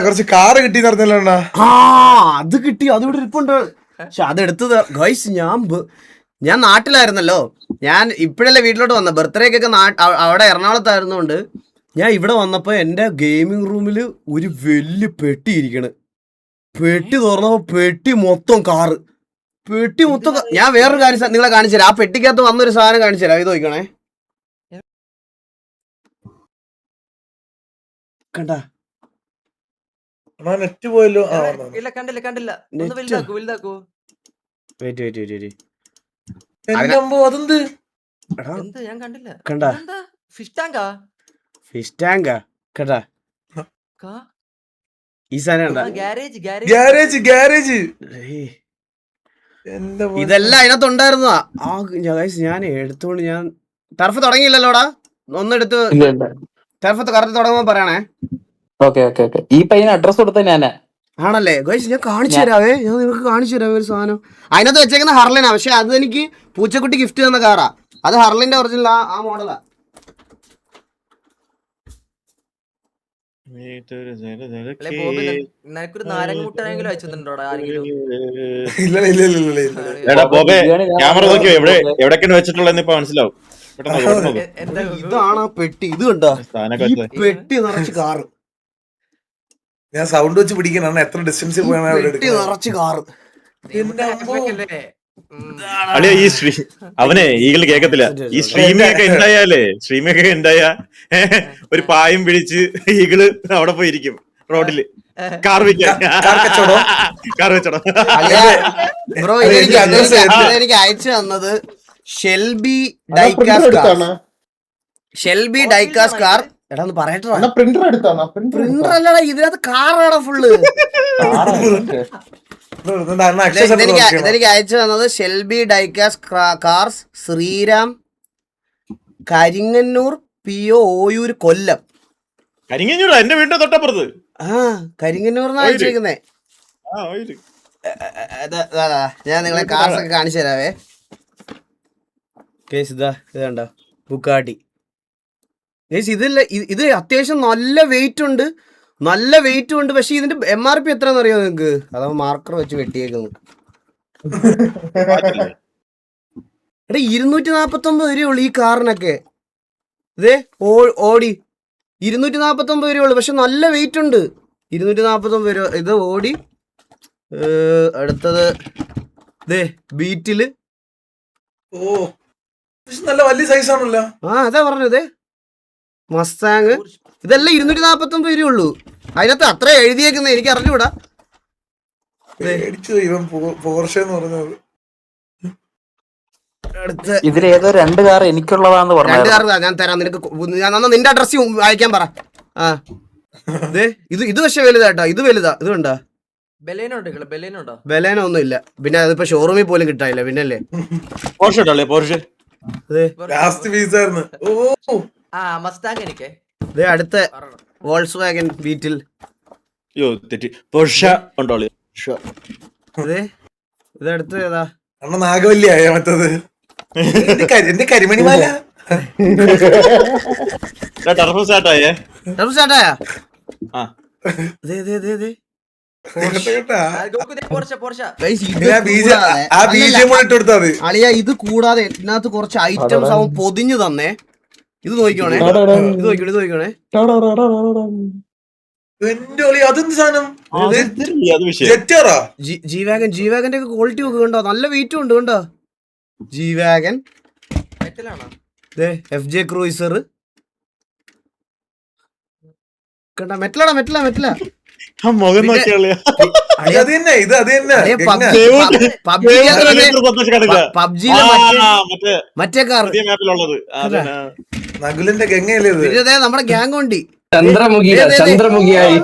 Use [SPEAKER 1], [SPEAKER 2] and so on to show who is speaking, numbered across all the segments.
[SPEAKER 1] കുറച്ച് കാറ് കിട്ടി പറഞ്ഞല്ലോ അണ്ണാ.
[SPEAKER 2] ആ അത് കിട്ടി, അതിവിടെ ഇരിപ്പുണ്ട്. പക്ഷെ അതെടുത്തത് ഗൈസ് ഞാൻ നാട്ടിലായിരുന്നല്ലോ. ഞാൻ ഇപ്പോഴല്ലേ വീട്ടിലോട്ട് വന്ന. ബർത്ത്ഡേക്കൊക്കെ അവിടെ എറണാകുളത്തായിരുന്നോണ്ട് ഞാൻ ഇവിടെ വന്നപ്പോ എന്റെ ഗെയിമിംഗ് റൂമിൽ ഒരു വലിയ പെട്ടി ഇരിക്കണ്. പെട്ടി തുറന്നപ്പോ പെട്ടി മൊത്തം കാറ്. പെട്ടി മൊത്തം ഞാൻ വേറൊരു കാര്യം നിങ്ങളെ കാണിച്ചു തരാം. ആ പെട്ടിക്കകത്ത് വന്നൊരു സാധനം കാണിച്ചു തരാം. ഇത് നോക്കണേ, കണ്ടാ?
[SPEAKER 1] നെറ്റ് പോയല്ലോ.
[SPEAKER 3] ഇല്ല കണ്ടില്ല കണ്ടില്ല. ഒന്ന് വലുതാക്കൂ വലുതാക്കൂ.
[SPEAKER 1] അതെന്ത്
[SPEAKER 3] എന്ത് ഞാൻ കണ്ടില്ല.
[SPEAKER 2] കണ്ടാ?
[SPEAKER 3] ഫിഷ് ടാങ്കാ?
[SPEAKER 2] ഫിഷ് ടാങ്കാ? കണ്ടാ? ഈ സാധനം
[SPEAKER 3] ഗ്യാരേജ്
[SPEAKER 1] ഗ്യാരേജ് ഗ്യാരേജ്
[SPEAKER 2] ഇതെല്ലാം അതിനകത്തുണ്ടായിരുന്നതാ. ഞാൻ എടുത്തോണ്ട് ഞാൻ ടർഫ് തുടങ്ങിയില്ലല്ലോടാ. ഒന്നെടുത്ത് ടർഫ് കറക്റ്റ് തുടങ്ങുമ്പോ പറയണേ.
[SPEAKER 4] ഈ പയ്യന് അഡ്രസ് കൊടുത്ത ഞാനാ.
[SPEAKER 2] ആണല്ലേ ഗൈസ്, ഞാൻ കാണിച്ചു തരാവേ. ഞാൻ നിങ്ങൾക്ക് കാണിച്ചു തരാവേ ഒരു സാധനം. അതിനകത്ത് വെച്ചേക്കുന്ന ഹർലിനാ. പക്ഷെ അത് എനിക്ക് പൂച്ചക്കുട്ടി ഗിഫ്റ്റ് തന്ന കാറാ. അത് ഹർലിന്റെ ഒറിജിനൽ ആ മോഡലാ.
[SPEAKER 3] നിനക്കൊരു നാരങ്ങ മുട്ടായെങ്കിലും അയച്ചിട്ടുണ്ടോടാ ആരെങ്കിലും?
[SPEAKER 5] ക്യാമറ നോക്കിയോ എവിടേക്കാണ് വെച്ചിട്ടുള്ളതെന്ന് ഇപ്പൊ മനസ്സിലാവും.
[SPEAKER 2] ഇതാണ് ആ പെട്ടി. ഇത് കണ്ടോ? പെട്ടി നിറച്ച് കാറ്.
[SPEAKER 1] ഞാൻ സൗണ്ട് വെച്ച് പിടിക്കണം. എത്ര ഡിസ്റ്റൻസിൽ പോയാണ്
[SPEAKER 2] പെട്ടി നിറച്ച് കാറ്.
[SPEAKER 5] അളിയ ഈ അവനെ ഈകള് കേക്കത്തില്ല. ഈ സ്ട്രീമിംഗ് ഒക്കെ ഉണ്ടായാ ഒരു പായം പിടിച്ച് ഈകള് അവിടെ പോയിരിക്കും റോഡില്. കാർ വെച്ചോടോ.
[SPEAKER 2] ബ്രോ എനിക്ക് അയച്ചു തന്നത് ഷെൽബി ഡൈക്കാസ് കാർ. എടാ ഒന്ന് പറയട്ടെ. പ്രിന്റർ അല്ലടാ, ഇതിനകത്ത് കാറാടാ ഫുള്ള്. ഇതെനിക്ക് അയച്ചു തന്നത് Shelby diecast cars, Sreeram, Karingannoor, PO, Oyoor, Kollam.
[SPEAKER 5] Karingannoor എന്റെ വീടിന്റെ തൊട്ടപ്പുറത്ത്.
[SPEAKER 2] കരിങ്ങന്നൂർന്ന് അയച്ചേക്കുന്നേ. ഞാൻ നിങ്ങളെ കാർസ് ഒക്കെ കാണിച്ചു തരാവേ. ഇതണ്ട ബുക്കാട്ടി. ഇത് അത്യാവശ്യം നല്ല വെയിറ്റ് ഉണ്ട്. പക്ഷെ ഇതിന്റെ MRP എത്രയാണെന്ന് അറിയോ നിങ്ങക്ക്? അതാ മാർക്കർ വെച്ച് വെട്ടിയേക്കുന്നു. എടാ 249 രൂപയുള്ളൂ ഈ കാറിനൊക്കെ. ഇതേ ഓടി 249 രൂപയുള്ളൂ. പക്ഷെ നല്ല വെയിറ്റ് ഉണ്ട്. 249 രൂപ. ഇത് ഓടി. അടുത്തത് ഇതേ ബീറ്റില്.
[SPEAKER 1] നല്ല വലിയ സൈസ് ആണല്ലോ.
[SPEAKER 2] അതാ പറഞ്ഞത്. മസ്താങ്. ഇതെല്ലാം 249 രൂപയുള്ളൂ. അതിനകത്ത് അത്ര എഴുതിയേക്കുന്നത് എനിക്ക് അറിഞ്ഞൂടാ.
[SPEAKER 4] ഇതിലേതോ 2 കാർ എനിക്കുള്ളതാന്ന് പറഞ്ഞു.
[SPEAKER 2] 2 കാർ ഞാൻ തരാം നിനക്ക്. നിന്റെ അഡ്രസ് അയക്കാൻ പറ. ഇത് പക്ഷെ വലുതാട്ടോ. ഇത് വലുതാ. ഇത് കണ്ടാ? ബലേനോ ഒന്നും ഇല്ല. പിന്നെ അതിപ്പോ ഷോറൂമിൽ പോലും കിട്ടാനില്ല. പിന്നല്ലേ അടുത്ത വോൾസ് വാഗൻ ബീറ്റിൽ. ഇതടുത്ത് ഏതാ?
[SPEAKER 1] നാഗവല്ലിയായ മറ്റത് എന്റെ കരിമണിമാല.
[SPEAKER 2] അളിയ ഇത് കൂടാതെ ഇതിനകത്ത് കുറച്ച് ഐറ്റംസ് അവൻ പൊതിഞ്ഞു തന്നേ. ഇത് നോക്കിക്കോണേ. ജീവാഗന്റെ ഒക്കെ ക്വാളിറ്റി ഒക്കെ കണ്ടോ? നല്ല വെയിറ്റും ഉണ്ട്. കണ്ടോ? ജീവാഗൻ, FJ ക്രൂയിസർ കണ്ട. മെറ്റലാ. മറ്റേ കാർ
[SPEAKER 1] നകുലിന്റെ ഗംഗയല്ലേ
[SPEAKER 2] നമ്മുടെ ഗ്യാങ് വണ്ടി.
[SPEAKER 4] ചന്ദ്രമുഖിയായി.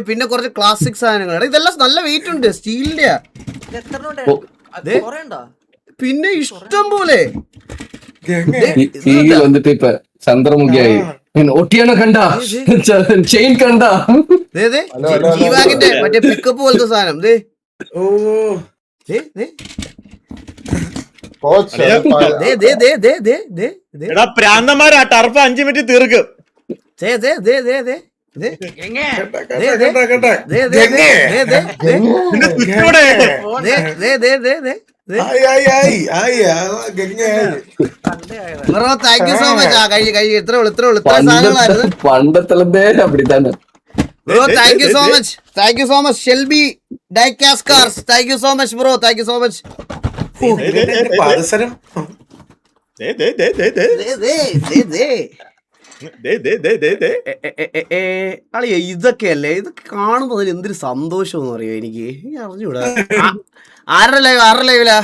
[SPEAKER 2] പിന്നെ കുറച്ച് ക്ലാസിക് സാധനങ്ങൾ. ഇതെല്ലാം നല്ല വെയിറ്റ് ഉണ്ട്. സ്റ്റീലിന്റെ. പിന്നെ ഇഷ്ടം പോലെ
[SPEAKER 4] ചന്ദ്രമുഖിയായി. ഒട്ടിയാണ് കണ്ട, ചെയിൻ കണ്ട.
[SPEAKER 2] ജീവാഗിന്റെ മറ്റേ പിക്കപ്പ് പോലത്തെ സാധനം. ദേ ദേ ദേ ദേ ദേ ദേ ദേ
[SPEAKER 5] എടാ പ്രാന്തന്മാരാ ടർഫ് 5 മിനിറ്റ് തീർക്കും.
[SPEAKER 2] ദേ ദേ ദേ ദേ ദേ ദേ
[SPEAKER 1] കേട്ടാ കേട്ടാ
[SPEAKER 2] ദേ ദേ ദേ ദേ ദേ ദേ
[SPEAKER 5] നിന്റെ ചുറ്റൂടെ.
[SPEAKER 2] ദേ ദേ ദേ ദേ ദേ ദേ bro thank you so much. ആ കഴി ഇത്ര സാധനങ്ങളായിരുന്നു
[SPEAKER 4] പണ്ടത്തിലേ അപ്പിടിത്താൻ.
[SPEAKER 2] Bro thank you so much Shelby diecast cars thank you so much bro thank you so much.
[SPEAKER 1] പാദസരം
[SPEAKER 5] ദേ, ദേ, ദേ, ദേ, ദേ. ദേ, ദേ, ദേ, ദേ, ദേ.
[SPEAKER 2] അളിയ ഇതൊക്കെയല്ലേ ഇതൊക്കെ കാണുമ്പോ അതിൽ എന്തൊരു സന്തോഷം എന്ന് പറയോ എനിക്ക് അറിഞ്ഞൂടാ. ആരുടെ ലൈവിലാ